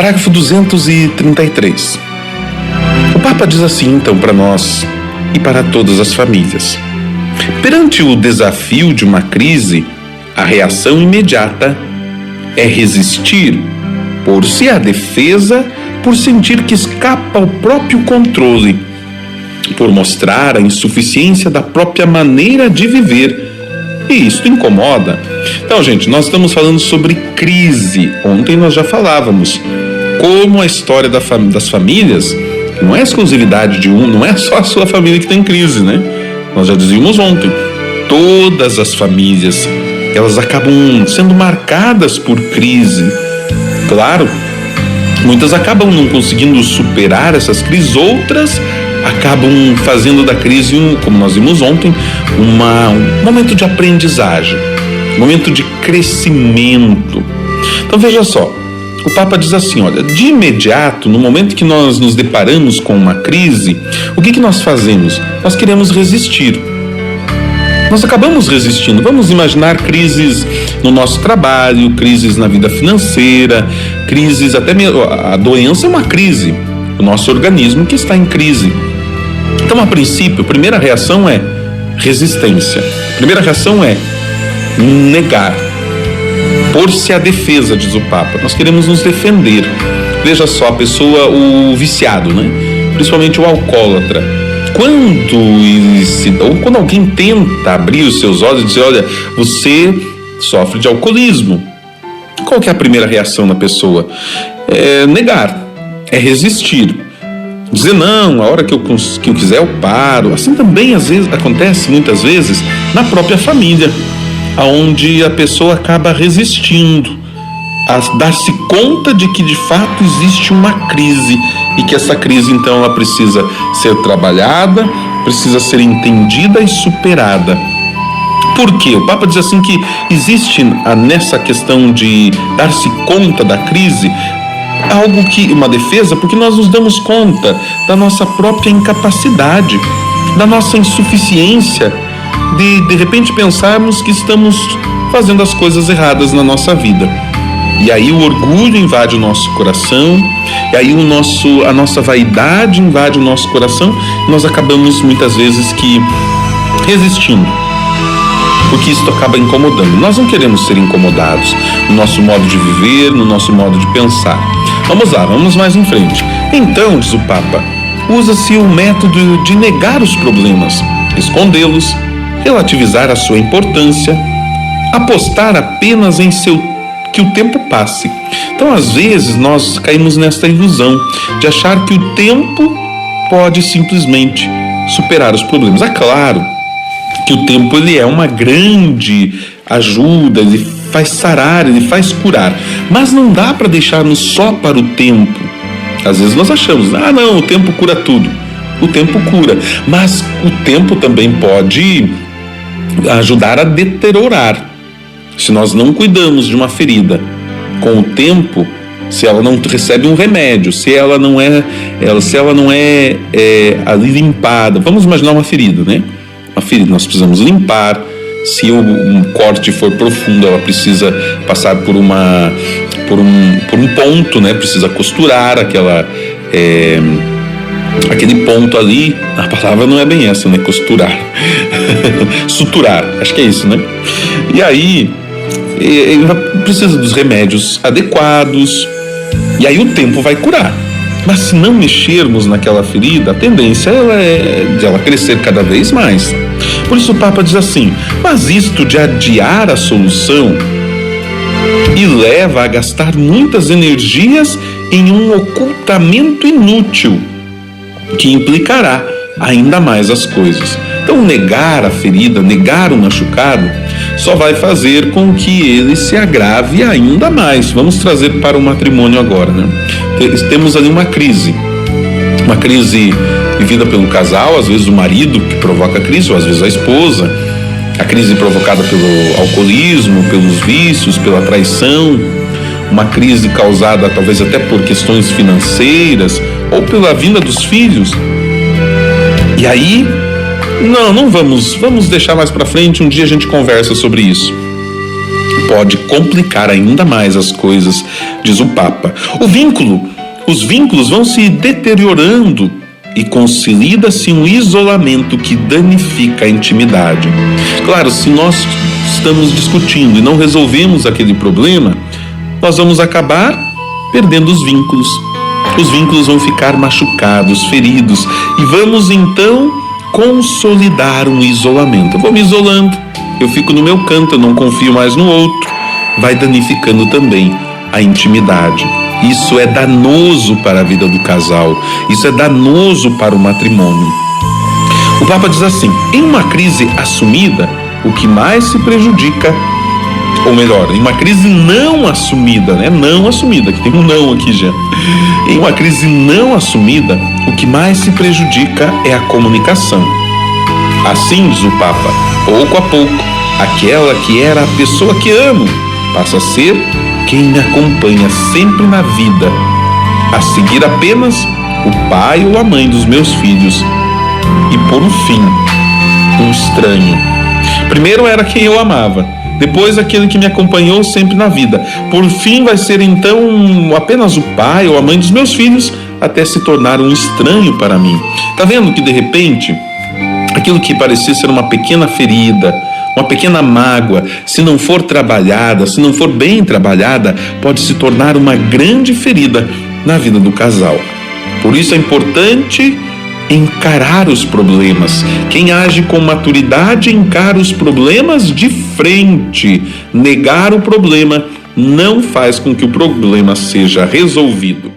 Parágrafo 233. O Papa diz assim, então, para nós e para todas as famílias. Perante o desafio de uma crise, a reação imediata é resistir, pôr-se à defesa, por sentir que escapa ao próprio controle, por mostrar a insuficiência da própria maneira de viver. E isto incomoda. Então, gente, nós estamos falando sobre crise. Ontem nós já falávamos como a história das famílias não é exclusividade de não é só a sua família que tem crise, né? Nós já dizíamos ontem, todas as famílias, elas acabam sendo marcadas por crise. Claro, muitas acabam não conseguindo superar essas crises, outras acabam fazendo da crise, como nós vimos ontem, um momento de aprendizagem, um momento de crescimento. Então veja só, o Papa diz assim, olha, de imediato, no momento que nós nos deparamos com uma crise, o que nós fazemos? Nós queremos resistir. Nós acabamos resistindo. Vamos imaginar crises no nosso trabalho, crises na vida financeira, crises até mesmo, a doença é uma crise, o nosso organismo que está em crise. Então, a princípio, a primeira reação é resistência. A primeira reação é negar. Pôr-se à defesa, diz o Papa. Nós queremos nos defender. Veja só, a pessoa, o viciado, né? Principalmente o alcoólatra. Quando alguém tenta abrir os seus olhos e dizer, olha, você sofre de alcoolismo. Qual que é a primeira reação da pessoa? É negar, é resistir. Dizer não, a hora que eu quiser eu paro. Assim também às vezes acontece muitas vezes na própria família, onde a pessoa acaba resistindo a dar-se conta de que de fato existe uma crise e que essa crise então ela precisa ser trabalhada, precisa ser entendida e superada. Por quê? O Papa diz assim que existe nessa questão de dar-se conta da crise algo que, uma defesa, porque nós nos damos conta da nossa própria incapacidade, da nossa insuficiência, de repente pensarmos que estamos fazendo as coisas erradas na nossa vida. E aí o orgulho invade o nosso coração, e aí a nossa vaidade invade o nosso coração, e nós acabamos muitas vezes que resistindo, porque isso acaba incomodando. Nós não queremos ser incomodados no nosso modo de viver, no nosso modo de pensar. Vamos lá, vamos mais em frente. Então, diz o Papa, usa-se o método de negar os problemas, escondê-los, relativizar a sua importância, apostar apenas em que o tempo passe. Então, às vezes, nós caímos nesta ilusão de achar que o tempo pode simplesmente superar os problemas. É claro que o tempo ele é uma grande ajuda, ele faz sarar, ele faz curar, mas não dá para deixarmos só para o tempo. Às vezes nós achamos, não, o tempo cura tudo. O tempo cura, mas o tempo também pode ajudar a deteriorar. Se nós não cuidamos de uma ferida com o tempo, se ela não recebe um remédio, se ela não é ali limpada, vamos imaginar uma ferida, né? Uma ferida nós precisamos limpar. Se um corte for profundo, ela precisa passar por um ponto, né? Precisa costurar aquele ponto ali. A palavra não é bem essa, né? Costurar. Suturar, acho que é isso, né? E aí precisa dos remédios adequados, e aí o tempo vai curar. Mas se não mexermos naquela ferida, a tendência é de ela crescer cada vez mais. Por isso o Papa diz assim, mas isto de adiar a solução e leva a gastar muitas energias em um ocultamento inútil, que implicará ainda mais as coisas. Então negar a ferida, negar o machucado, só vai fazer com que ele se agrave ainda mais. Vamos trazer para o matrimônio agora, né? Temos ali uma crise vivida pelo casal, às vezes o marido que provoca a crise, ou às vezes a esposa, a crise provocada pelo alcoolismo, pelos vícios, pela traição, uma crise causada talvez até por questões financeiras, ou pela vinda dos filhos. E aí, não vamos deixar mais para frente, um dia a gente conversa sobre isso. pode complicar ainda mais as coisas, diz o Papa. Os vínculos vão se deteriorando e consolida-se um isolamento que danifica a intimidade. Claro, se nós estamos discutindo e não resolvemos aquele problema, nós vamos acabar perdendo os vínculos. Os vínculos vão ficar machucados, feridos, e vamos então consolidar um isolamento. Eu vou me isolando, eu fico no meu canto, eu não confio mais no outro. Vai danificando também a intimidade. Isso é danoso para a vida do casal, isso é danoso para o matrimônio. O Papa diz assim: em uma crise assumida, o que mais se prejudica, ou melhor, em uma crise não assumida, né? Não assumida, que tem um não aqui já. Em uma crise não assumida, o que mais se prejudica é a comunicação. Assim, diz o Papa, pouco a pouco, aquela que era a pessoa que amo passa a ser quem me acompanha sempre na vida, a seguir apenas o pai ou a mãe dos meus filhos, e por fim, um estranho. Primeiro era quem eu amava, depois aquele que me acompanhou sempre na vida, por fim vai ser então apenas o pai ou a mãe dos meus filhos, até se tornar um estranho para mim. Tá vendo que de repente, aquilo que parecia ser uma pequena ferida, uma pequena mágoa, se não for trabalhada, se não for bem trabalhada, pode se tornar uma grande ferida na vida do casal. Por isso é importante encarar os problemas. Quem age com maturidade encara os problemas de frente. Negar o problema não faz com que o problema seja resolvido.